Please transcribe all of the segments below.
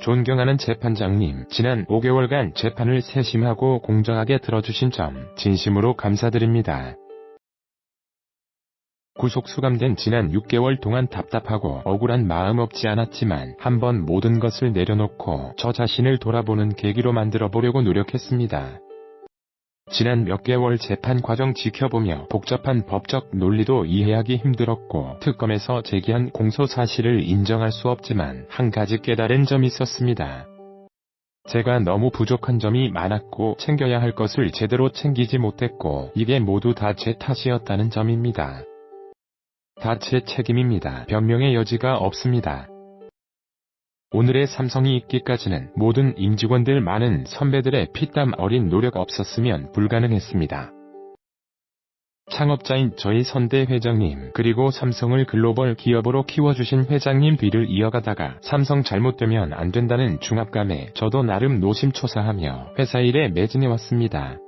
존경하는 재판장님, 지난 5개월간 재판을 세심하고 공정하게 들어주신 점 진심으로 감사드립니다. 구속 수감된 지난 6개월 동안 답답하고 억울한 마음 없지 않았지만 한번 모든 것을 내려놓고 저 자신을 돌아보는 계기로 만들어 보려고 노력했습니다. 지난 몇 개월 재판 과정 지켜보며 복잡한 법적 논리도 이해하기 힘들었고 특검에서 제기한 공소 사실을 인정할 수 없지만 한 가지 깨달은 점이 있었습니다. 제가 너무 부족한 점이 많았고 챙겨야 할 것을 제대로 챙기지 못했고 이게 모두 다 제 탓이었다는 점입니다. 다 제 책임입니다. 변명의 여지가 없습니다. 오늘의 삼성이 있기까지는 모든 임직원들 많은 선배들의 피땀 어린 노력 없었으면 불가능했습니다. 창업자인 저희 선대 회장님 그리고 삼성을 글로벌 기업으로 키워주신 회장님 뒤를 이어가다가 삼성 잘못되면 안 된다는 중압감에 저도 나름 노심초사하며 회사 일에 매진해왔습니다.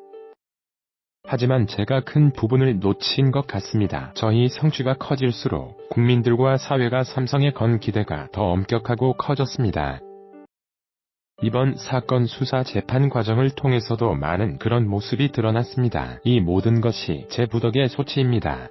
하지만 제가 큰 부분을 놓친 것 같습니다. 저희 성취가 커질수록 국민들과 사회가 삼성에 건 기대가 더 엄격하고 커졌습니다. 이번 사건 수사 재판 과정을 통해서도 많은 그런 모습이 드러났습니다. 이 모든 것이 제 부덕의 소치입니다.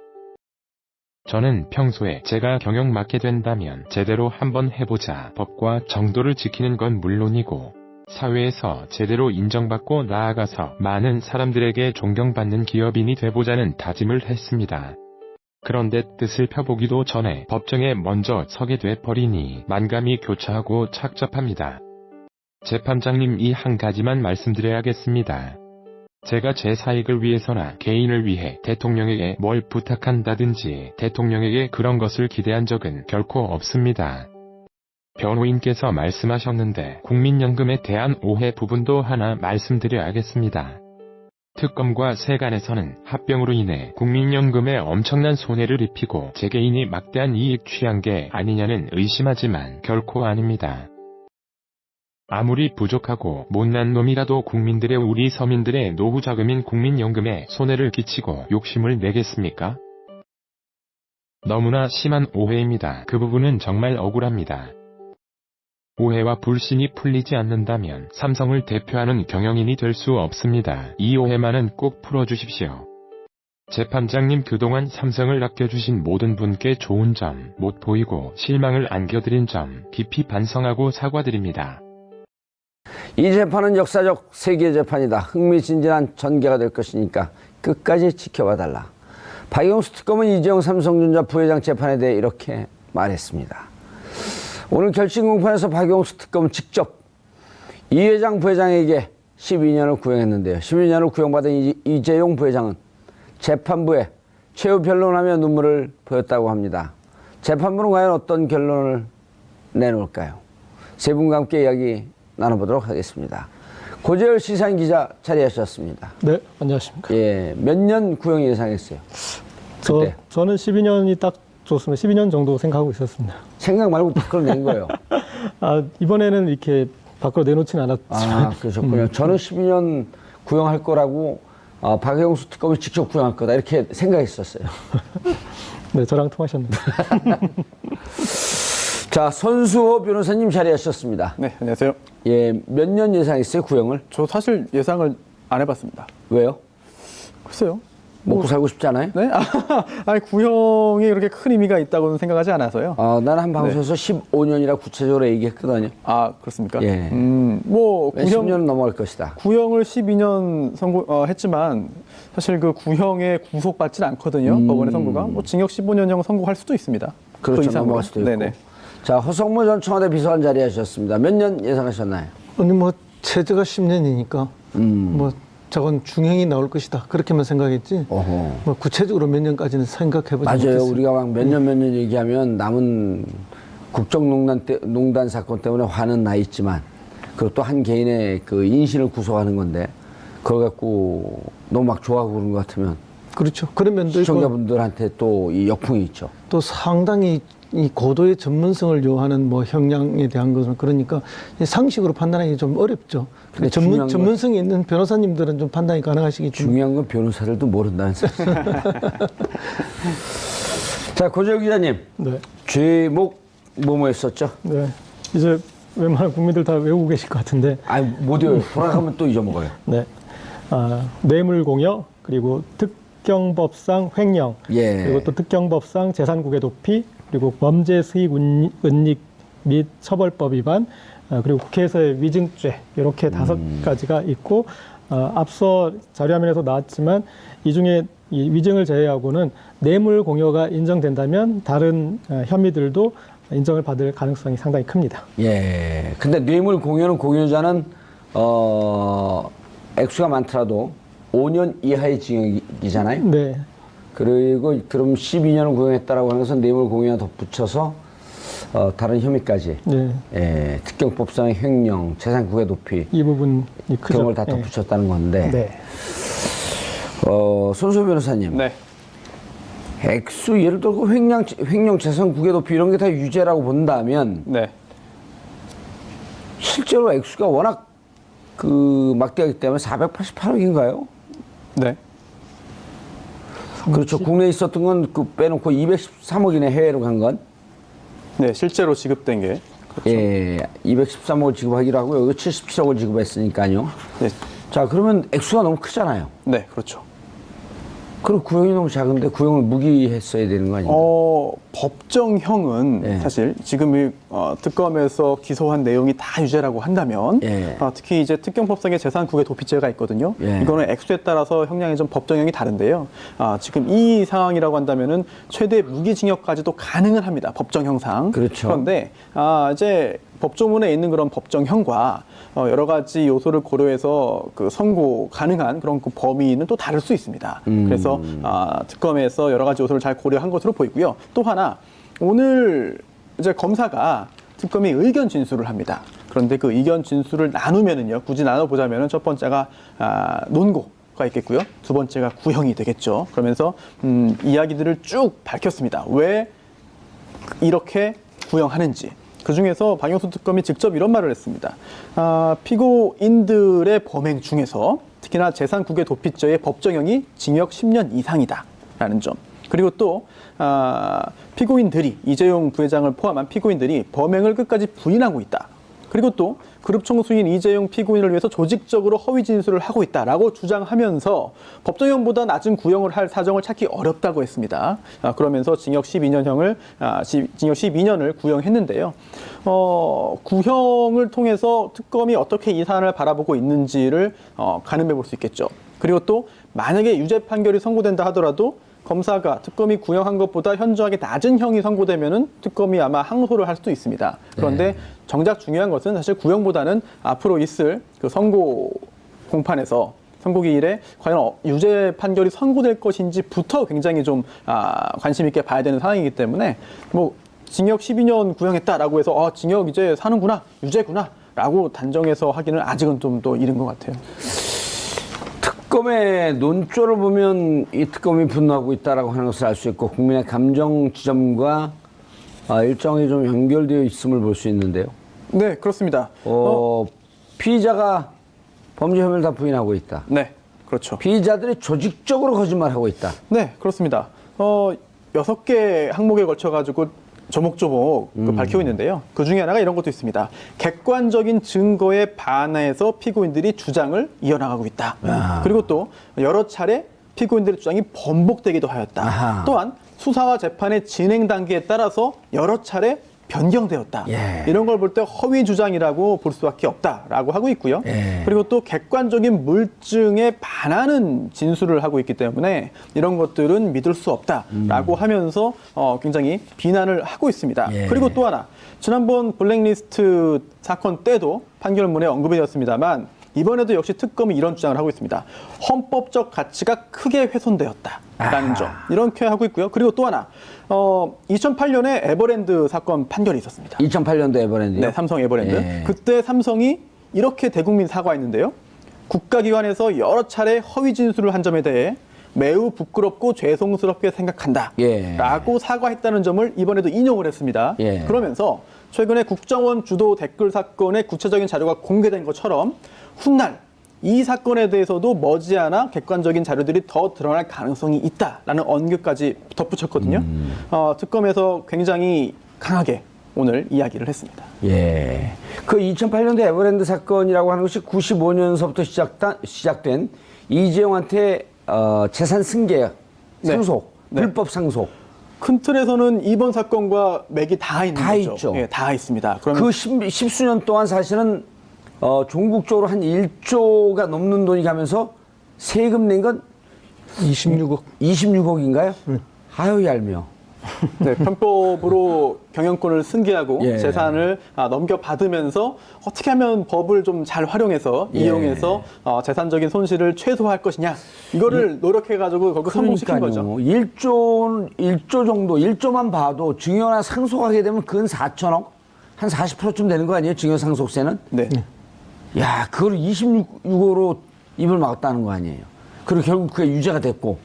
저는 평소에 제가 경영 맡게 된다면 제대로 한번 해보자. 법과 정도를 지키는 건 물론이고 사회에서 제대로 인정받고 나아가서 많은 사람들에게 존경받는 기업인이 돼보자는 다짐을 했습니다. 그런데 뜻을 펴보기도 전에 법정에 먼저 서게 돼버리니 만감이 교차하고 착잡합니다. 재판장님, 이 한 가지만 말씀드려야겠습니다. 제가 제 사익을 위해서나 개인을 위해 대통령에게 뭘 부탁한다든지 대통령에게 그런 것을 기대한 적은 결코 없습니다. 변호인께서 말씀하셨는데 국민연금에 대한 오해 부분도 하나 말씀드려야겠습니다. 특검과 세간에서는 합병으로 인해 국민연금에 엄청난 손해를 입히고 제 개인이 막대한 이익 취한 게 아니냐는 의심하지만 결코 아닙니다. 아무리 부족하고 못난 놈이라도 국민들의 우리 서민들의 노후 자금인 국민연금에 손해를 끼치고 욕심을 내겠습니까? 너무나 심한 오해입니다. 그 부분은 정말 억울합니다. 오해와 불신이 풀리지 않는다면 삼성을 대표하는 경영인이 될 수 없습니다. 이 오해만은 꼭 풀어주십시오. 재판장님, 그동안 삼성을 아껴주신 모든 분께 좋은 점 못 보이고 실망을 안겨드린 점 깊이 반성하고 사과드립니다. 이 재판은 역사적 세계 재판이다. 흥미진진한 전개가 될 것이니까 끝까지 지켜봐달라. 박영수 특검은 이재용 삼성전자 부회장 재판에 대해 이렇게 말했습니다. 오늘 결심 공판에서 박영수 특검은 직접 이 회장 부회장에게 12년을 구형했는데요. 12년을 구형받은 이재용 부회장은 재판부에 최후 변론하며 눈물을 보였다고 합니다. 재판부는 과연 어떤 결론을 내놓을까요? 세 분과 함께 이야기 나눠보도록 하겠습니다. 고재열 시사인 기자 자리하셨습니다. 네, 안녕하십니까. 예, 몇 년 구형 예상했어요? 저는 12년이 딱 좋습니다. 12년 정도 생각하고 있었습니다. 생각 말고 밖으로 낸 거예요. 이번에는 이렇게 밖으로 내놓지는 않았지만. 그러셨군요. 저는 12년 구형할 거라고 박영수 특검이 직접 구형할 거다 이렇게 생각했었어요. 네, 저랑 통하셨네요. 자, 손수호 변호사님 자리하셨습니다. 네, 안녕하세요. 예, 몇 년 예상했어요, 구형을? 저 사실 예상을 안 해봤습니다. 왜요? 글쎄요. 먹고 살고 싶지 않아요? 네? 아니, 구형이 그렇게 큰 의미가 있다고는 생각하지 않아서요. 나는 한 방송에서 15년이라 구체적으로 얘기했거든요. 아, 그렇습니까? 예. 뭐, 10년은 넘어갈 것이다. 구형을 12년 했지만, 사실 그 구형에 구속받지는 않거든요. 법원의 선고가. 뭐, 징역 15년형 선고할 수도 있습니다. 그렇죠. 넘어갈 수도 있고. 네네. 자, 허성모 전 청와대 비서관 자리하셨습니다. 몇 년 예상하셨나요? 아니, 뭐, 최저가 10년이니까, 뭐, 저건 중형이 나올 것이다. 그렇게만 생각했지. 뭐, 구체적으로 몇 년까지는 생각해보지 맞아요. 못했어요. 우리가 막 몇 년 얘기하면 남은 국정농단 사건 때문에 화는 나 있지만, 그것도 한 개인의 그 인신을 구속하는 건데, 그걸 갖고 너무 막 좋아하고 그런 것 같으면. 그렇죠. 그런 면도 있고. 시청자분들한테 또 이 역풍이 있죠. 또 상당히 이 고도의 전문성을 요하는 뭐 형량에 대한 것은 그러니까 상식으로 판단하기 좀 어렵죠. 근데 전문성이 있는 변호사님들은 좀 판단이 가능하시겠지만. 중요한 건 변호사들도 모른다는 사실. 자, 고재열 기자님. 네. 죄목 뭐였었죠? 네. 이제 웬만한 국민들 다 외우고 계실 것 같은데. 못 외워요. 돌아가면 또 잊어먹어요. 네. 뇌물공여, 그리고 특경법상 횡령, 예. 그리고 또 특경법상 재산국외 도피, 그리고 범죄 수익 은닉 및 처벌법 위반, 그리고 국회에서의 위증죄, 이렇게 5가지가 있고, 앞서 자료화면에서 나왔지만 이 중에 이 위증을 제외하고는 뇌물 공여가 인정된다면 다른 혐의들도 인정을 받을 가능성이 상당히 큽니다. 예. 근데 뇌물 공여는 공여자는 액수가 많더라도 5년 이하의 징역이잖아요. 네. 그리고 그럼 12년을 구형했다라고 하는 것은 뇌물 공여와 덧붙여서 다른 혐의까지 네. 예, 특경법상의 횡령, 재산국외 도피 이 부분이 크죠. 그런 걸 다 덧붙였다는 건데 네. 손소 변호사님 네. 액수 예를 들고 횡령, 재산국외 도피 이런 게 다 유죄라고 본다면 네. 실제로 액수가 워낙 막대하기 때문에 488억인가요? 네. 그렇죠. 국내에 있었던 건 빼놓고 213억이네, 해외로 간 건. 네, 실제로 지급된 게. 그렇죠. 예, 213억을 지급하기로 하고요. 여기 77억을 지급했으니까요. 네. 자, 그러면 액수가 너무 크잖아요. 네, 그렇죠. 그리고 구형이 너무 작은데 구형을 무기했어야 되는 거 아닌가요? 법정형은 네. 사실 지금 이 특검에서 기소한 내용이 다 유죄라고 한다면 예. 특히 이제 특경법상의 재산국외 도피죄가 있거든요. 예. 이거는 액수에 따라서 형량이 좀 법정형이 다른데요. 지금 이 상황이라고 한다면은 최대 무기징역까지도 가능은 합니다. 법정형상. 그렇죠. 그런데 이제 법조문에 있는 그런 법정형과 여러 가지 요소를 고려해서 선고 가능한 그런 그 범위는 또 다를 수 있습니다. 그래서 특검에서 여러 가지 요소를 잘 고려한 것으로 보이고요. 또 하나 오늘 이제 검사가 특검이 의견 진술을 합니다. 그런데 그 의견 진술을 나누면은요, 굳이 나눠보자면은 첫 번째가 논고가 있겠고요. 두 번째가 구형이 되겠죠. 그러면서 이야기들을 쭉 밝혔습니다. 왜 이렇게 구형하는지. 그 중에서 박영수 특검이 직접 이런 말을 했습니다. 피고인들의 범행 중에서 특히나 재산국외 도피죄의 법정형이 징역 10년 이상이다라는 점. 그리고 또 피고인들이 이재용 부회장을 포함한 피고인들이 범행을 끝까지 부인하고 있다. 그리고 또 그룹 총수인 이재용 피고인을 위해서 조직적으로 허위 진술을 하고 있다라고 주장하면서 법정형보다 낮은 구형을 할 사정을 찾기 어렵다고 했습니다. 그러면서 징역 12년을 구형했는데요. 구형을 통해서 특검이 어떻게 이 사안을 바라보고 있는지를 가늠해 볼 수 있겠죠. 그리고 또 만약에 유죄 판결이 선고된다 하더라도 검사가 특검이 구형한 것보다 현저하게 낮은 형이 선고되면은 특검이 아마 항소를 할 수도 있습니다. 그런데 정작 중요한 것은 사실 구형보다는 앞으로 있을 그 선고 공판에서 선고기일에 과연 유죄 판결이 선고될 것인지부터 굉장히 좀 관심 있게 봐야 되는 상황이기 때문에 뭐 징역 12년 구형했다라고 해서 징역 이제 사는구나, 유죄구나라고 단정해서 하기는 아직은 좀 더 이른 것 같아요. 특검의 논조를 보면 이 특검이 분노하고 있다라고 하는 것을 알 수 있고 국민의 감정 지점과 일정이 좀 연결되어 있음을 볼 수 있는데요. 네, 그렇습니다. 피의자가 범죄 혐의를 다 부인하고 있다. 네, 그렇죠. 피의자들이 조직적으로 거짓말하고 있다. 네, 그렇습니다. 6개 항목에 걸쳐가지고 조목조목 밝히고 있는데요. 그 중에 하나가 이런 것도 있습니다. 객관적인 증거에 반해서 피고인들이 주장을 이어나가고 있다. 그리고 또 여러 차례 피고인들의 주장이 번복되기도 하였다. 아하. 또한 수사와 재판의 진행 단계에 따라서 여러 차례 변경되었다. 예. 이런 걸 볼 때 허위 주장이라고 볼 수밖에 없다라고 하고 있고요. 예. 그리고 또 객관적인 물증에 반하는 진술을 하고 있기 때문에 이런 것들은 믿을 수 없다라고 하면서 굉장히 비난을 하고 있습니다. 예. 그리고 또 하나, 지난번 블랙리스트 사건 때도 판결문에 언급이 되었습니다만 이번에도 역시 특검이 이런 주장을 하고 있습니다. 헌법적 가치가 크게 훼손되었다라는 점, 이렇게 하고 있고요. 그리고 또 하나, 2008년에 에버랜드 사건 판결이 있었습니다. 2008년도 에버랜드요? 네, 삼성 에버랜드. 예. 그때 삼성이 이렇게 대국민 사과했는데요. 국가기관에서 여러 차례 허위 진술을 한 점에 대해 매우 부끄럽고 죄송스럽게 생각한다. 예. 라고 사과했다는 점을 이번에도 인용을 했습니다. 예. 그러면서 최근에 국정원 주도 댓글 사건의 구체적인 자료가 공개된 것처럼 훗날 이 사건에 대해서도 머지않아 객관적인 자료들이 더 드러날 가능성이 있다라는 언급까지 덧붙였거든요. 특검에서 굉장히 강하게 오늘 이야기를 했습니다. 예. 그 2008년도 에버랜드 사건이라고 하는 것이 95년서부터 시작된 이재용한테 재산 승계, 상속, 네. 불법 상속. 큰 틀에서는 이번 사건과 맥이 다 있는 다 거죠. 있죠. 예, 다 있습니다. 그러면 그 십수년 동안 사실은 종국적으로 한 1조가 넘는 돈이 가면서 세금 낸 건 26억. 26억인가요? 아유 얄미워. 네, 편법으로 경영권을 승계하고 예. 재산을 넘겨받으면서 어떻게 하면 법을 좀 잘 활용해서 예. 이용해서 재산적인 손실을 최소화할 것이냐 이거를 노력해가지고 결국 성공시킨 거죠. 1조 정도, 1조만 봐도 증여나 상속하게 되면 그건 4천억? 한 40%쯤 되는 거 아니에요? 증여 상속세는? 네. 야, 그걸 26억으로 입을 막았다는 거 아니에요? 그리고 결국 그게 유죄가 됐고,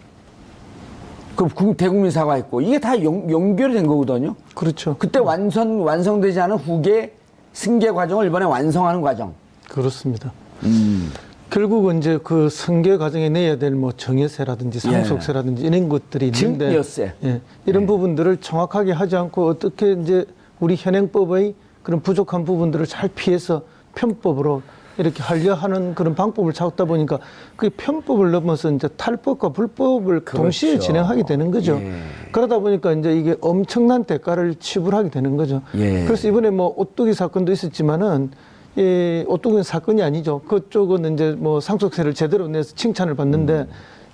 그럼 대국민 사과했고, 이게 다 연결이 된 거거든요? 그렇죠. 그때 완성되지 않은 후계 승계 과정을 이번에 완성하는 과정. 그렇습니다. 결국은 이제 그 승계 과정에 내야 될 뭐 정여세라든지 상속세라든지 이런 것들이 있는데 증여세. 예, 이런 부분들을 정확하게 하지 않고 어떻게 이제 우리 현행법의 그런 부족한 부분들을 잘 피해서 편법으로 이렇게 하려 하는 그런 방법을 찾다 보니까 그 편법을 넘어서 이제 탈법과 불법을 동시에 그렇죠. 진행하게 되는 거죠. 예. 그러다 보니까 이제 이게 엄청난 대가를 치불하게 되는 거죠. 예. 그래서 이번에 뭐 오뚜기 사건도 있었지만은 예, 오뚜기는 사건이 아니죠. 그쪽은 이제 뭐 상속세를 제대로 내서 칭찬을 받는데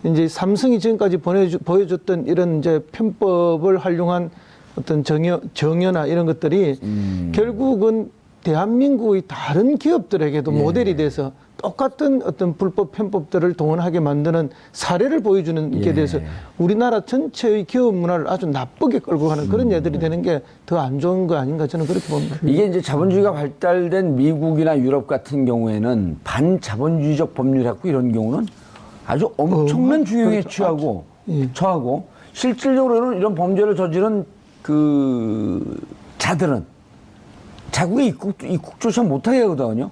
이제 삼성이 지금까지 보여줬던 이런 이제 편법을 활용한 어떤 정여나 이런 것들이 결국은 대한민국의 다른 기업들에게도 모델이 돼서 똑같은 어떤 불법 편법들을 동원하게 만드는 사례를 보여주는 게 돼서 우리나라 전체의 기업 문화를 아주 나쁘게 끌고 가는 그런 예들이 되는 게 더 안 좋은 거 아닌가 저는 그렇게 봅니다. 이게 이제 자본주의가 발달된 미국이나 유럽 같은 경우에는 반자본주의적 법률했고 이런 경우는 아주 엄청난 중형에 취하고 처하고 실질적으로는 이런 범죄를 저지른 그 자들은 자국에 입국조차 못하게 하거든요.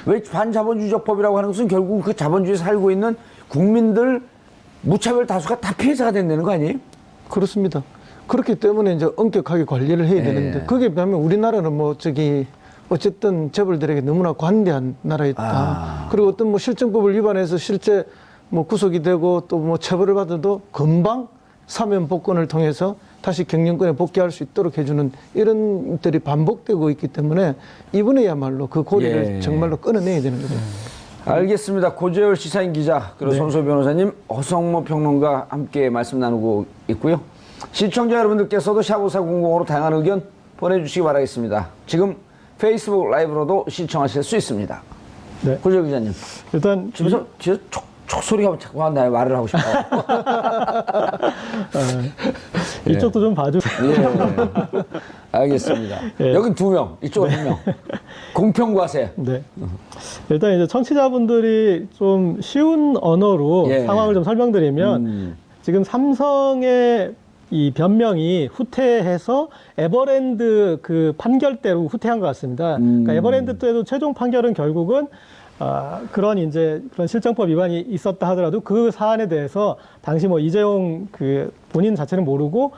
왜 반자본주의적 법이라고 하는 것은 결국 그 자본주의에 살고 있는 국민들 무차별 다수가 다 피해자가 된다는 거 아니에요? 그렇습니다. 그렇기 때문에 이제 엄격하게 관리를 해야 되는데 거기에 비하면 우리나라는 뭐 어쨌든 재벌들에게 너무나 관대한 나라였다. 그리고 어떤 뭐 실정법을 위반해서 실제 뭐 구속이 되고 또 뭐 처벌을 받아도 금방 사면 복권을 통해서 다시 경영권에 복귀할 수 있도록 해주는 이런 것들이 반복되고 있기 때문에 이번에야말로 그 고리를 정말로 끊어내야 되는 거죠. 알겠습니다. 고재열 시사인 기자 그리고 손소 변호사님, 허성모 평론가 함께 말씀 나누고 있고요. 시청자 여러분들께서도 샤브사005로 다양한 의견 보내주시기 바라겠습니다. 지금 페이스북 라이브로도 시청하실 수 있습니다. 네. 고재열 기자님, 일단 집에서 촉소리가 자꾸 나요. 말을 하고 싶어. 이쪽도 좀 봐주세요. 예. 알겠습니다. 여긴 2명, 이쪽은 1명. 공평과세. 네. 일단 이제 청취자분들이 좀 쉬운 언어로 상황을 좀 설명드리면 지금 삼성의 이 변명이 후퇴해서 에버랜드 그 판결대로 후퇴한 것 같습니다. 그러니까 에버랜드 때도 최종 판결은 결국은 그런 실정법 위반이 있었다 하더라도 그 사안에 대해서 당시 뭐 이재용 그 본인 자체는 모르고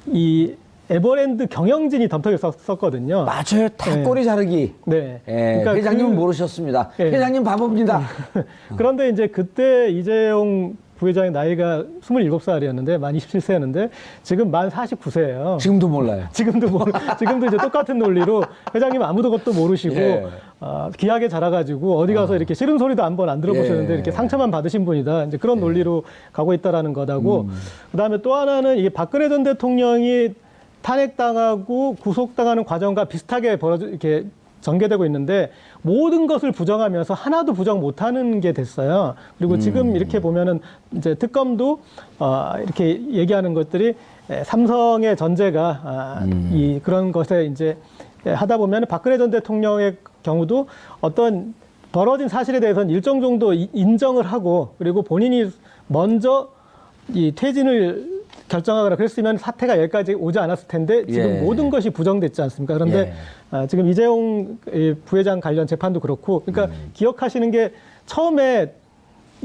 이 에버랜드 경영진이 덤터기를 썼거든요. 맞아요. 다 꼬리 자르기. 네. 그러니까 회장님은 모르셨습니다. 회장님 바보입니다. 그런데 이제 그때 이재용 부회장의 나이가 27살이었는데 만 27세였는데 지금 만 49세예요. 지금도 몰라요. 지금도 이제 똑같은 논리로 회장님 아무도 것도 모르시고 귀하게 자라가지고 어디 가서 이렇게 싫은 소리도 한 번 안 들어보셨는데 이렇게 상처만 받으신 분이다. 이제 그런 논리로 가고 있다라는 거다고. 그다음에 또 하나는 이게 박근혜 전 대통령이 탄핵당하고 구속당하는 과정과 비슷하게 이렇게 전개되고 있는데 모든 것을 부정하면서 하나도 부정 못하는 게 됐어요. 그리고 지금 이렇게 보면은 이제 특검도 이렇게 얘기하는 것들이 삼성의 전제가 그런 것에 이제 하다 보면 박근혜 전 대통령의 경우도 어떤 벌어진 사실에 대해서는 일정 정도 인정을 하고 그리고 본인이 먼저 이 퇴진을 결정하거나 그랬으면 사태가 여기까지 오지 않았을 텐데 지금 모든 것이 부정됐지 않습니까? 그런데 지금 이재용 부회장 관련 재판도 그렇고 그러니까 기억하시는 게 처음에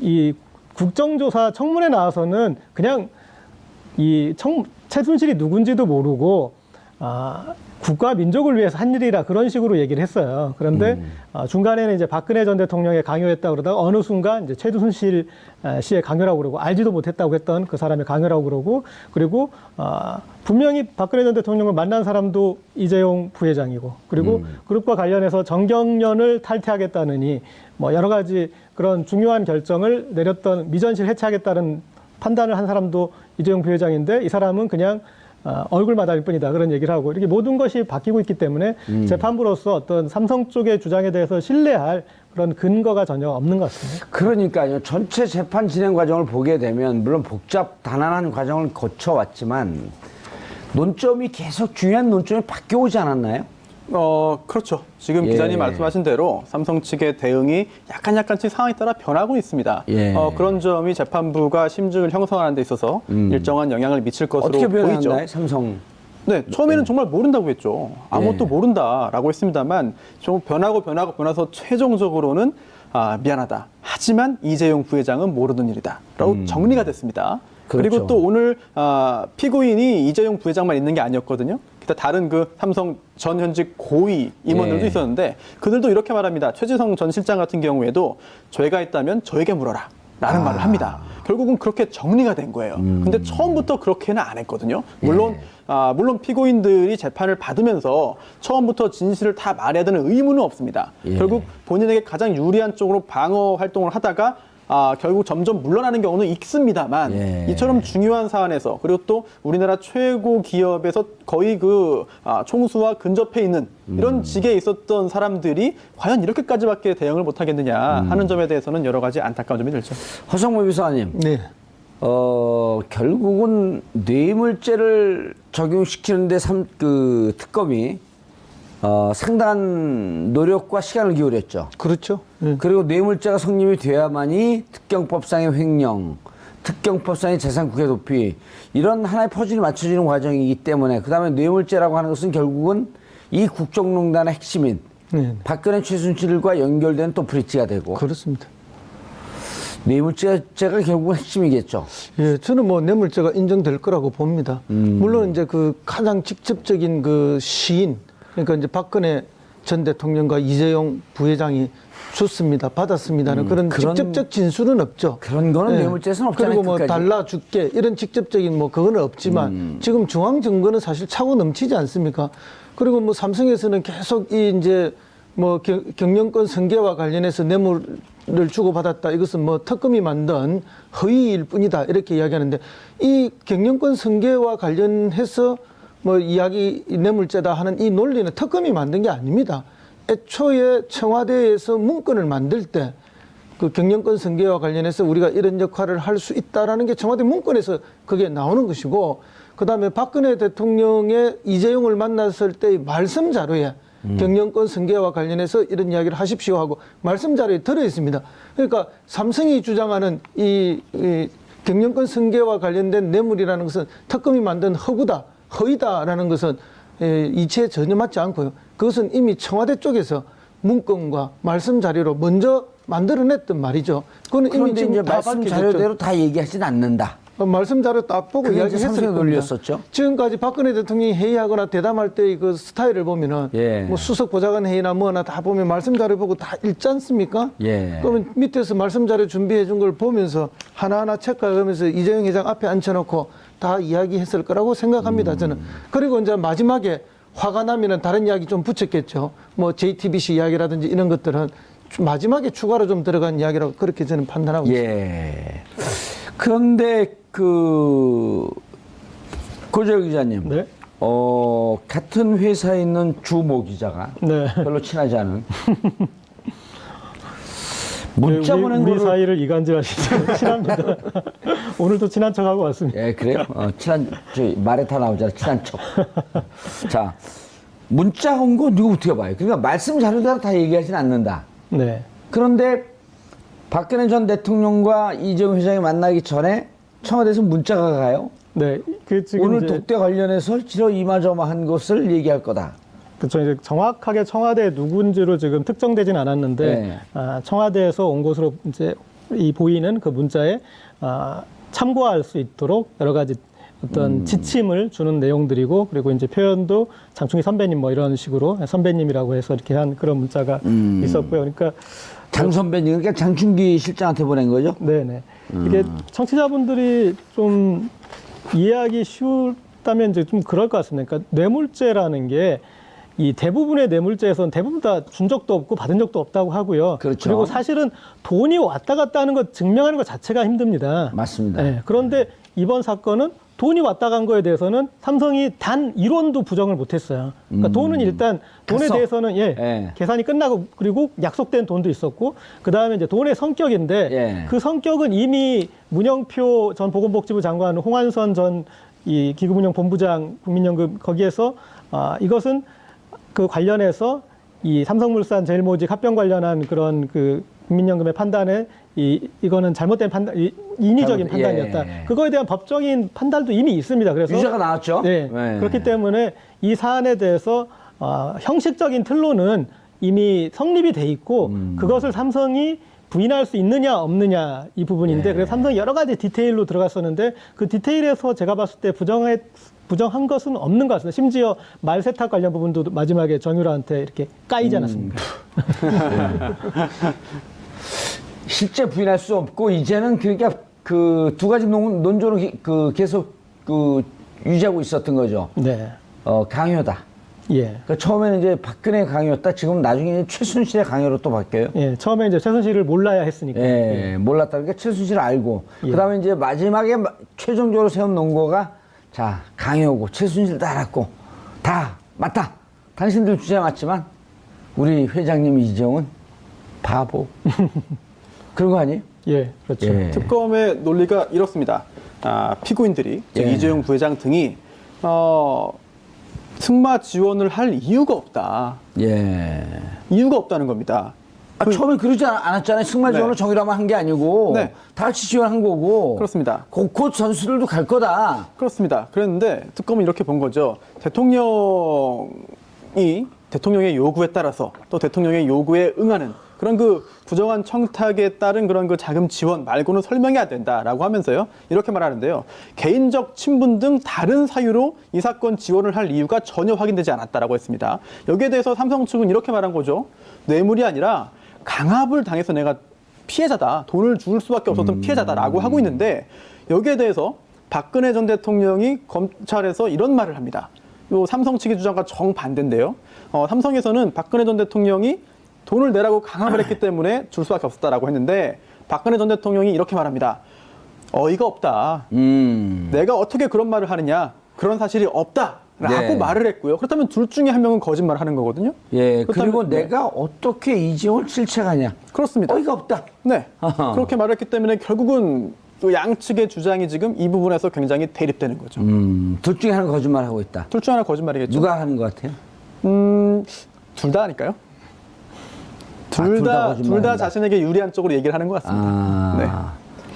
이 국정조사 청문회 나와서는 그냥 이 최순실이 누군지도 모르고 국가 민족을 위해서 한 일이라 그런 식으로 얘기를 했어요. 그런데 중간에는 이제 박근혜 전 대통령의 강요했다 그러다가 어느 순간 이제 최순실 씨의 강요라고 그러고 알지도 못했다고 했던 그 사람의 강요라고 그러고 그리고 분명히 박근혜 전 대통령을 만난 사람도 이재용 부회장이고 그리고 그룹과 관련해서 정경련을 탈퇴하겠다느니 뭐 여러 가지 그런 중요한 결정을 내렸던 미전실 해체하겠다는 판단을 한 사람도 이재용 부회장인데 이 사람은 그냥 얼굴마다일 뿐이다 그런 얘기를 하고 이렇게 모든 것이 바뀌고 있기 때문에 재판부로서 어떤 삼성 쪽의 주장에 대해서 신뢰할 그런 근거가 전혀 없는 것 같습니다. 그러니까요. 전체 재판 진행 과정을 보게 되면 물론 복잡 단안한 과정을 거쳐왔지만 논점이 계속 중요한 논점이 바뀌어오지 않았나요? 그렇죠. 지금 예. 기자님 말씀하신 대로 삼성 측의 대응이 약간씩 상황에 따라 변하고 있습니다. 예. 그런 점이 재판부가 심증을 형성하는 데 있어서 일정한 영향을 미칠 것으로 어떻게 보이죠. 변했나요? 삼성. 네, 처음에는 정말 모른다고 했죠. 아무것도 모른다라고 했습니다만 좀 변해서 최종적으로는 미안하다. 하지만 이재용 부회장은 모르는 일이다라고 정리가 됐습니다. 그렇죠. 그리고 또 오늘 피고인이 이재용 부회장만 있는 게 아니었거든요. 기타 다른 그 삼성 전 현직 고위 임원들도 예. 있었는데 그들도 이렇게 말합니다. 최지성 전 실장 같은 경우에도 죄가 있다면 저에게 물어라. 라는 말을 합니다. 결국은 그렇게 정리가 된 거예요. 근데 처음부터 그렇게는 안 했거든요. 물론 물론 피고인들이 재판을 받으면서 처음부터 진실을 다 말해야 되는 의무는 없습니다. 예. 결국 본인에게 가장 유리한 쪽으로 방어 활동을 하다가 결국 점점 물러나는 경우는 있습니다만 예. 이처럼 중요한 사안에서 그리고 또 우리나라 최고 기업에서 거의 그 총수와 근접해 있는 이런 직에 있었던 사람들이 과연 이렇게까지밖에 대응을 못하겠느냐 하는 점에 대해서는 여러 가지 안타까운 점이 들죠. 허성모 비서관님. 네. 결국은 뇌물죄를 적용시키는데 그 특검이 상당한 노력과 시간을 기울였죠. 그렇죠. 네. 그리고 뇌물죄가 성립이 돼야만이 특경법상의 횡령, 특경법상의 재산 국외 도피 이런 하나의 퍼즐이 맞춰지는 과정이기 때문에 그다음에 뇌물죄라고 하는 것은 결국은 이 국정농단의 핵심인 네. 박근혜 최순실과 연결된 또 브릿지가 되고 그렇습니다. 뇌물죄가 결국은 핵심이겠죠. 예, 저는 뭐 뇌물죄가 인정될 거라고 봅니다. 물론 이제 그 가장 직접적인 그 시인, 그러니까 이제 박근혜 전 대통령과 이재용 부회장이 줬습니다, 받았습니다는 그런 직접적 진술은 없죠. 그런 거는 뇌물죄에서는 없잖아요. 그리고 뭐 끝까지. 달라줄게 이런 직접적인 뭐 그거는 없지만 지금 중앙 증거는 사실 차고 넘치지 않습니까? 그리고 뭐 삼성에서는 계속 이 이제 뭐 경영권 승계와 관련해서 뇌물을 주고받았다. 이것은 뭐 특검이 만든 허위일 뿐이다. 이렇게 이야기하는데 이 경영권 승계와 관련해서 뭐 이야기 뇌물죄다 하는 이 논리는 특검이 만든 게 아닙니다. 애초에 청와대에서 문건을 만들 때 그 경영권 승계와 관련해서 우리가 이런 역할을 할 수 있다라는 게 청와대 문건에서 그게 나오는 것이고 그다음에 박근혜 대통령의 이재용을 만났을 때의 말씀 자료에 경영권 승계와 관련해서 이런 이야기를 하십시오 하고 말씀 자료에 들어 있습니다. 그러니까 삼성이 주장하는 이 경영권 승계와 관련된 뇌물이라는 것은 특검이 만든 허구다, 허위다라는 것은 이치에 전혀 맞지 않고요. 그것은 이미 청와대 쪽에서 문건과 말씀 자료로 먼저 만들어냈던 말이죠. 그거는 이미 그런데 지금 이제 다 말씀 밝혀졌죠. 자료대로 다 얘기하진 않는다. 말씀 자료 딱 보고 그게 이제 이야기했을 삼성의 겁니다. 논리였었죠. 지금까지 박근혜 대통령이 회의하거나 대담할 때 그 스타일을 보면은 예. 뭐 수석 보좌관 회의나 뭐나 다 보면 말씀 자료 보고 다 읽지 않습니까? 예. 그러면 밑에서 말씀 자료 준비해 준 걸 보면서 하나하나 체크하면서 이재용 회장 앞에 앉혀놓고 다 이야기했을 거라고 생각합니다. 저는. 그리고 이제 마지막에 화가 나면은 다른 이야기 좀 붙였겠죠. 뭐 JTBC 이야기라든지 이런 것들은 마지막에 추가로 좀 들어간 이야기라고 그렇게 저는 판단하고 있습니다. 예. 그런데 고재열 기자님, 네. 같은 회사에 있는 주모 기자가 네. 별로 친하지 않은 문자 보낸 우리 거를 사이를 이간질하시죠. 친합니다. 오늘도 친한 척하고 왔습니다. 예, 그래요? 말에 다 나오잖아. 친한 척. 자, 문자 온 거 누가 어떻게 봐요? 그러니까 말씀 자료대로 다 얘기하진 않는다. 네. 그런데 박근혜 전 대통령과 이재용 회장이 만나기 전에 청와대에서 문자가 가요. 네. 그 지금 오늘 이제 독대 관련해서 실제로 이마저마한 것을 얘기할 거다. 그렇죠. 이제 정확하게 청와대 누군지로 지금 특정되진 않았는데 네. 청와대에서 온 것으로 이제 이 보이는 그 문자에 참고할 수 있도록 여러 가지 어떤 지침을 주는 내용들이고 그리고 이제 표현도 장충희 선배님 뭐 이런 식으로 선배님이라고 해서 이렇게 한 그런 문자가 있었고요. 그러니까 장 선배님, 그러니까 장충기 실장한테 보낸 거죠? 네네. 이게 청취자분들이 좀 이해하기 쉬웠다면 이제 좀 그럴 것 같습니다. 그러니까 뇌물죄라는 게 이 대부분의 뇌물죄에서는 대부분 다 준 적도 없고 받은 적도 없다고 하고요. 그렇죠. 그리고 사실은 돈이 왔다 갔다 하는 것 증명하는 것 자체가 힘듭니다. 맞습니다. 네, 그런데 이번 사건은 돈이 왔다 간 거에 대해서는 삼성이 단 1원도 부정을 못했어요. 그러니까 돈은 일단 돈에 갔어. 대해서는 예. 계산이 끝나고 그리고 약속된 돈도 있었고 그 다음에 이제 돈의 성격인데 예. 그 성격은 이미 문영표 전 보건복지부 장관, 홍한선 전 이 기금운용본부장 국민연금 거기에서 이것은 그 관련해서 이 삼성물산 제일모직 합병 관련한 그런 그 국민연금의 판단에 이거는 잘못된 판단, 인위적인 판단이었다. 예. 그거에 대한 법적인 판단도 이미 있습니다. 그래서 유죄가 나왔죠? 네. 네. 그렇기 때문에 이 사안에 대해서 형식적인 틀로는 이미 성립이 돼 있고 그것을 삼성이 부인할 수 있느냐 없느냐 이 부분인데 그래서 삼성이 여러 가지 디테일로 들어갔었는데 그 디테일에서 제가 봤을 때 부정한 것은 없는 것 같습니다. 심지어 말 세탁 관련 부분도 마지막에 정유라한테 이렇게 까이지 않았습니까? 실제 부인할 수 없고 이제는 그러니까 그 두 가지 논조를 계속 유지하고 있었던 거죠. 네. 강요다. 예. 그러니까 처음에는 이제 박근혜 강요였다. 지금 나중에 최순실의 강요로 또 바뀌어요. 예. 처음에 이제 최순실을 몰라야 했으니까. 예, 몰랐다. 그러니까 최순실을 알고. 예. 그 다음에 이제 마지막에 최종적으로 세운 논거가 자, 강요고 최순실도 알았고 다 맞다. 당신들 주장 맞지만 우리 회장님 이재용은 바보. 그런 거 아니에요? 예. 그렇죠. 예. 특검의 논리가 이렇습니다. 피고인들이 즉 예. 이재용 부회장 등이 승마 지원을 할 이유가 없다. 예. 이유가 없다는 겁니다. 처음에 그러지 않았잖아요. 승마 지원을 네. 정의라만 한 게 아니고 네. 다 같이 지원한 거고. 그렇습니다. 곧 전수들도 갈 거다. 그렇습니다. 그랬는데 특검은 이렇게 본 거죠. 대통령의 요구에 따라서 또 대통령의 요구에 응하는 그런 그 부정한 청탁에 따른 그런 그 자금 지원 말고는 설명이 안 된다라고 하면서요. 이렇게 말하는데요. 개인적 친분 등 다른 사유로 이 사건 지원을 할 이유가 전혀 확인되지 않았다라고 했습니다. 여기에 대해서 삼성 측은 이렇게 말한 거죠. 뇌물이 아니라 강압을 당해서 내가 피해자다. 돈을 줄 수밖에 없었던 피해자다라고 하고 있는데 여기에 대해서 박근혜 전 대통령이 검찰에서 이런 말을 합니다. 요 삼성 측의 주장과 정반대인데요. 삼성에서는 박근혜 전 대통령이 돈을 내라고 강압을 했기 때문에 줄 수밖에 없었다라고 했는데 박근혜 전 대통령이 이렇게 말합니다. 어이가 없다. 내가 어떻게 그런 말을 하느냐. 그런 사실이 없다라고 네. 말을 했고요. 그렇다면 둘 중에 한 명은 거짓말을 하는 거거든요. 예. 그렇다면- 그리고 네. 내가 어떻게 이재용을 질책하냐. 그렇습니다. 어이가 없다. 네. 아하. 그렇게 말했기 때문에 결국은 또 양측의 주장이 지금 이 부분에서 굉장히 대립되는 거죠. 둘 중에 하나는 거짓말하고 있다. 둘 중 하나 거짓말이겠죠. 누가 하는 것 같아요? 둘 다 아닐까요? 둘 다 둘 다 거짓말한다. 자신에게 유리한 쪽으로 얘기를 하는 것 같습니다. 네.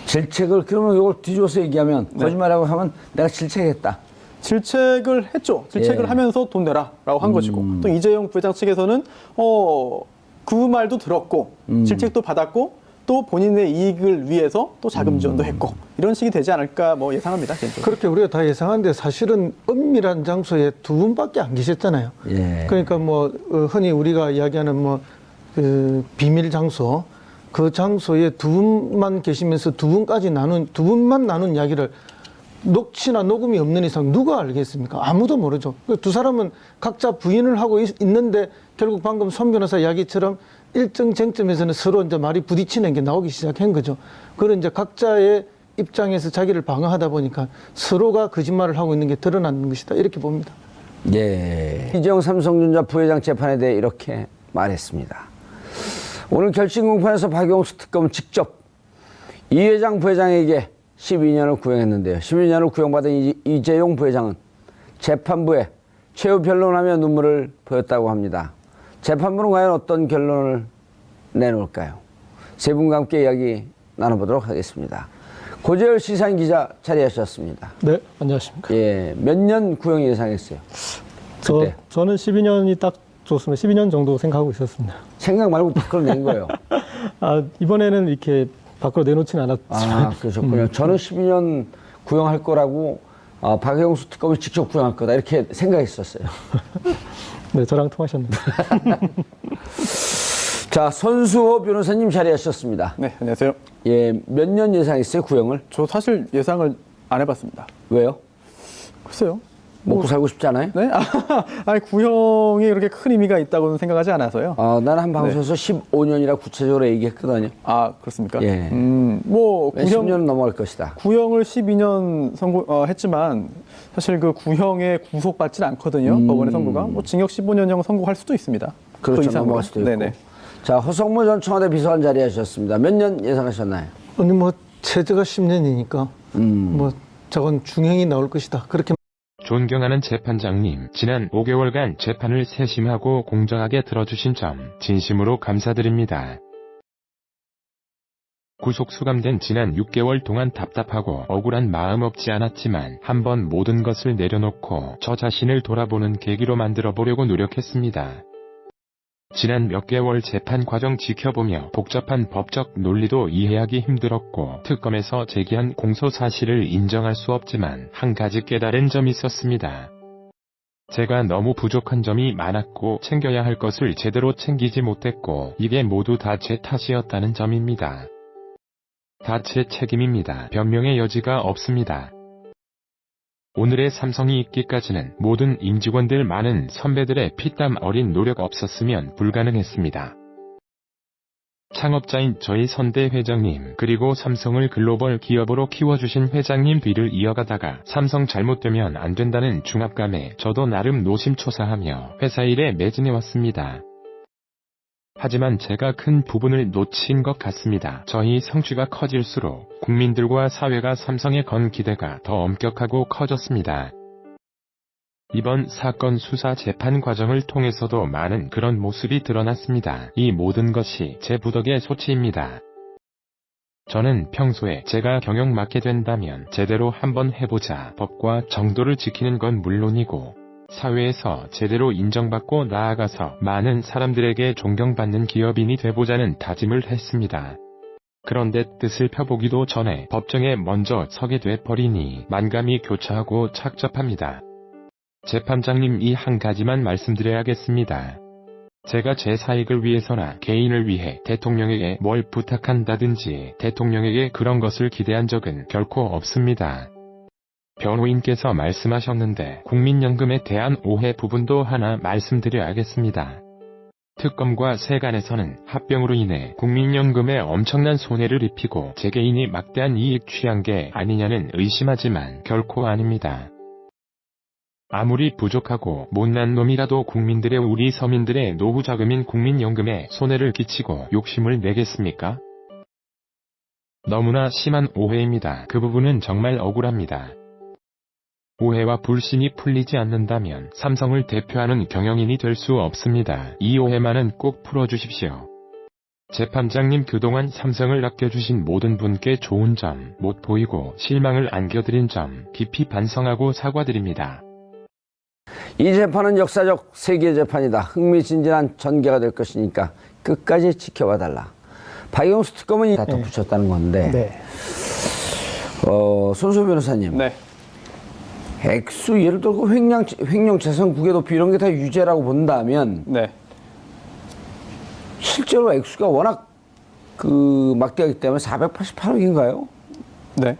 질책을 그러면 이걸 뒤집어서 얘기하면 거짓말하고 하면 내가 질책했다. 질책을 했죠. 질책을 예. 하면서 돈 내라라고 한 것이고 또 이재용 부회장 측에서는 그 말도 들었고 질책도 받았고 또 본인의 이익을 위해서 또 자금 지원도 했고 이런 식이 되지 않을까 뭐 예상합니다. 개인적으로. 그렇게 우리가 다 예상하는데 사실은 엄밀한 장소에 두 분밖에 안 계셨잖아요. 예. 그러니까 뭐 흔히 우리가 이야기하는 뭐 그 비밀 장소 그 장소에 두 분만 계시면서 두 분만 나눈 이야기를 녹취나 녹음이 없는 이상 누가 알겠습니까? 아무도 모르죠. 두 사람은 각자 부인을 하고 있는데 결국 방금 손 변호사 이야기처럼 일정 쟁점에서는 서로 이제 말이 부딪히는 게 나오기 시작한 거죠. 그런 이제 각자의 입장에서 자기를 방어하다 보니까 서로가 거짓말을 하고 있는 게 드러나는 것이다. 이렇게 봅니다. 예. 이재용 삼성전자 부회장 재판에 대해 이렇게 말했습니다. 오늘 결심 공판에서 박용수 특검은 직접 이 회장 부회장에게 12년을 구형했는데요. 12년을 구형받은 이재용 부회장은 재판부에 최후 변론하며 눈물을 보였다고 합니다. 재판부는 과연 어떤 결론을 내놓을까요? 세 분과 함께 이야기 나눠보도록 하겠습니다. 고재열 시사인 기자 자리하셨습니다. 네. 안녕하십니까. 예, 몇 년 구형 예상했어요? 그때. 저는 12년이 딱 좋습니다. 12년 정도 생각하고 있었습니다. 생각 말고 밖으로 낸 거예요. 이번에는 이렇게 밖으로 내놓지는 않았지만. 아, 그러셨군요. 저는 12년 구형할 거라고 박영수 특검을 직접 구형할 거다 이렇게 생각했었어요. 네, 저랑 통하셨네요. 자, 손수호 변호사님 자리하셨습니다. 네, 안녕하세요. 예, 몇 년 예상했어요, 구형을? 저 사실 예상을 안 해봤습니다. 왜요? 글쎄요. 먹고 살고 싶지 않아요? 네? 아니, 구형이 그렇게 큰 의미가 있다고는 생각하지 않아서요. 나는 한 방송에서 15년이라 구체적으로 얘기했거든요. 아, 그렇습니까? 예. 뭐, 10년은 넘어갈 것이다. 구형을 12년 했지만 사실 그 구형에 구속받지는 않거든요. 법원의 선고가. 뭐 징역 15년형 선고할 수도 있습니다. 그렇죠, 그 이상으로. 넘어갈 수도 있고. 네네. 자, 허성무 전 청와대 비서관 자리하셨습니다. 몇 년 예상하셨나요? 아니 뭐 최저가 10년이니까 뭐 저건 중형이 나올 것이다. 그렇게 존경하는 재판장님, 지난 5개월간 재판을 세심하고 공정하게 들어주신 점 진심으로 감사드립니다. 구속 수감된 지난 6개월 동안 답답하고 억울한 마음 없지 않았지만 한번 모든 것을 내려놓고 저 자신을 돌아보는 계기로 만들어 보려고 노력했습니다. 지난 몇 개월 재판 과정 지켜보며 복잡한 법적 논리도 이해하기 힘들었고 특검에서 제기한 공소 사실을 인정할 수 없지만 한 가지 깨달은 점이 있었습니다. 제가 너무 부족한 점이 많았고 챙겨야 할 것을 제대로 챙기지 못했고 이게 모두 다 제 탓이었다는 점입니다. 다 제 책임입니다. 변명의 여지가 없습니다. 오늘의 삼성이 있기까지는 모든 임직원들 많은 선배들의 피땀 어린 노력 없었으면 불가능했습니다. 창업자인 저희 선대 회장님 그리고 삼성을 글로벌 기업으로 키워주신 회장님 뒤를 이어가다가 삼성 잘못되면 안 된다는 중압감에 저도 나름 노심초사하며 회사 일에 매진해왔습니다. 하지만 제가 큰 부분을 놓친 것 같습니다. 저희 성취가 커질수록 국민들과 사회가 삼성에 건 기대가 더 엄격하고 커졌습니다. 이번 사건 수사 재판 과정을 통해서도 많은 그런 모습이 드러났습니다. 이 모든 것이 제 부덕의 소치입니다. 저는 평소에 제가 경영 맡게 된다면 제대로 한번 해보자. 법과 정도를 지키는 건 물론이고 사회에서 제대로 인정받고 나아가서 많은 사람들에게 존경받는 기업인이 돼보자는 다짐을 했습니다. 그런데 뜻을 펴보기도 전에 법정에 먼저 서게 돼버리니 만감이 교차하고 착잡합니다. 재판장님 이 한 가지만 말씀드려야겠습니다. 제가 제 사익을 위해서나 개인을 위해 대통령에게 뭘 부탁한다든지 대통령에게 그런 것을 기대한 적은 결코 없습니다. 변호인께서 말씀하셨는데 국민연금에 대한 오해 부분도 하나 말씀드려야겠습니다. 특검과 세간에서는 합병으로 인해 국민연금에 엄청난 손해를 입히고 제 개인이 막대한 이익 취한 게 아니냐는 의심하지만 결코 아닙니다. 아무리 부족하고 못난 놈이라도 국민들의 우리 서민들의 노후 자금인 국민연금에 손해를 끼치고 욕심을 내겠습니까? 너무나 심한 오해입니다. 그 부분은 정말 억울합니다. 오해와 불신이 풀리지 않는다면 삼성을 대표하는 경영인이 될 수 없습니다. 이 오해만은 꼭 풀어주십시오. 재판장님 그동안 삼성을 아껴주신 모든 분께 좋은 점 못 보이고 실망을 안겨드린 점 깊이 반성하고 사과드립니다. 이 재판은 역사적 세계 재판이다. 흥미진진한 전개가 될 것이니까 끝까지 지켜봐달라. 박영수 특검은 다 덧붙였다는 건데 네. 손수호 변호사님. 네. 액수 예를 들어 횡령 재산 국외 도피 이런 게 다 유죄라고 본다면 네. 실제로 액수가 워낙 막대하기 때문에 488억인가요? 네.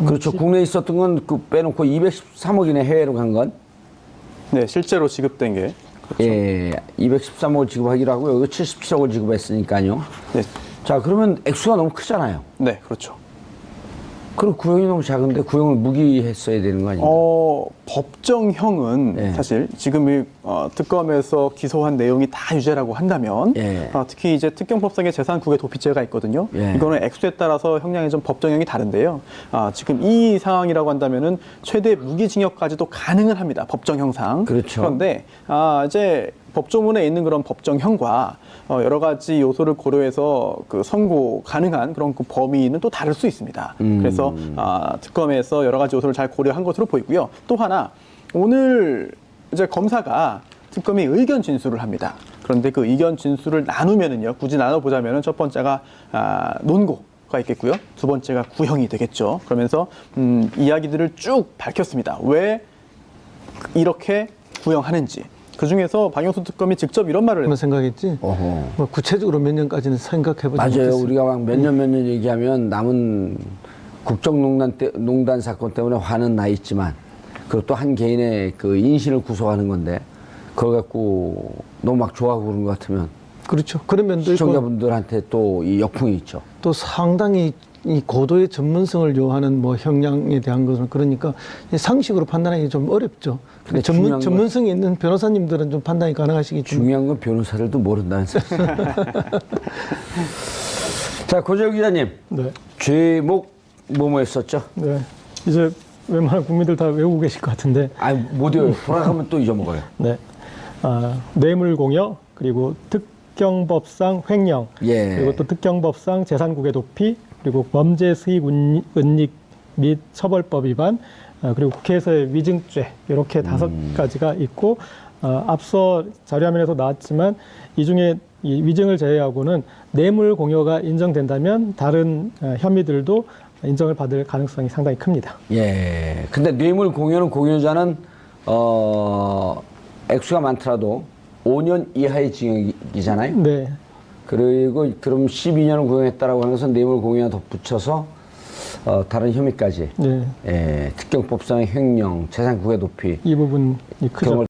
그렇죠. 국내에 있었던 건 빼놓고 213억이네, 해외로 간 건. 네, 실제로 지급된 게. 그렇죠. 예, 213억을 지급하기로 하고요. 여기 77억을 지급했으니까요. 네. 자, 그러면 액수가 너무 크잖아요. 네, 그렇죠. 그럼 구형이 너무 작은데 구형을 무기했어야 되는 거 아닌가요? 법정형은 네. 사실 지금 이 특검에서 기소한 내용이 다 유죄라고 한다면 예. 특히 이제 특경법상의 재산 국외 도피죄가 있거든요. 예. 이거는 액수에 따라서 형량이 좀 법정형이 다른데요. 지금 이 상황이라고 한다면은 최대 무기징역까지도 가능은 합니다. 법정형상. 그렇죠. 그런데 이제 법조문에 있는 그런 법정형과 여러 가지 요소를 고려해서 그 선고 가능한 그런 그 범위는 또 다를 수 있습니다. 그래서 특검에서 여러 가지 요소를 잘 고려한 것으로 보이고요. 또 하나 오늘 이제 검사가 특검이 의견 진술을 합니다. 그런데 그 의견 진술을 나누면은요, 굳이 나눠보자면은 첫 번째가 논고. 가 있겠고요. 두 번째가 구형이 되겠죠. 그러면서 이야기들을 쭉 밝혔습니다. 왜 이렇게 구형하는지. 그 중에서 박영수 특검이 직접 이런 말을 그런 생각했지. 어허. 뭐 구체적으로 몇 년까지는 생각해보지 맞아요. 못했어요. 우리가 막 몇 년 얘기하면 남은 국정농단 사건 때문에 화는 나 있지만 그것도 한 개인의 그 인신을 구속하는 건데 그걸 갖고 너무 막 좋아하고 그런 것 같으면 그렇죠. 그런 면도 있고 시청자분들한테 또 이 역풍이 있죠. 또 상당히 이 고도의 전문성을 요하는 뭐 형량에 대한 것은 그러니까 이 상식으로 판단하기 좀 어렵죠. 근데 중요한 건- 전문성이 있는 변호사님들은 좀 판단이 가능하시겠지만 중요한 건 변호사들도 모른다는 사실. 자, 고재욱 기자님. 네. 죄목 뭐뭐 했었죠? 네. 이제 웬만한 국민들 다 외우고 계실 것 같은데, 아, 못 외워요. 돌아가면 또 잊어먹어요. 네. 뇌물공여, 그리고 특경법상 횡령, 예. 그리고 또 특경법상 재산국의 도피, 그리고 범죄 수익 은닉 및 처벌법 위반, 그리고 국회에서의 위증죄, 이렇게 5가지가 있고, 앞서 자료화면에서 나왔지만 이 중에 이 위증을 제외하고는 뇌물 공여가 인정된다면 다른 혐의들도 인정을 받을 가능성이 상당히 큽니다. 예. 근데 뇌물 공여는 공여자는 액수가 많더라도 5년 이하의 징역이잖아요. 네. 그리고 그럼 12년을 구형했다라고 하면서 뇌물 공여와 덧붙여서 다른 혐의까지 네. 예, 특경법상의 횡령, 재산국의 도피 이 부분이 크죠. 경을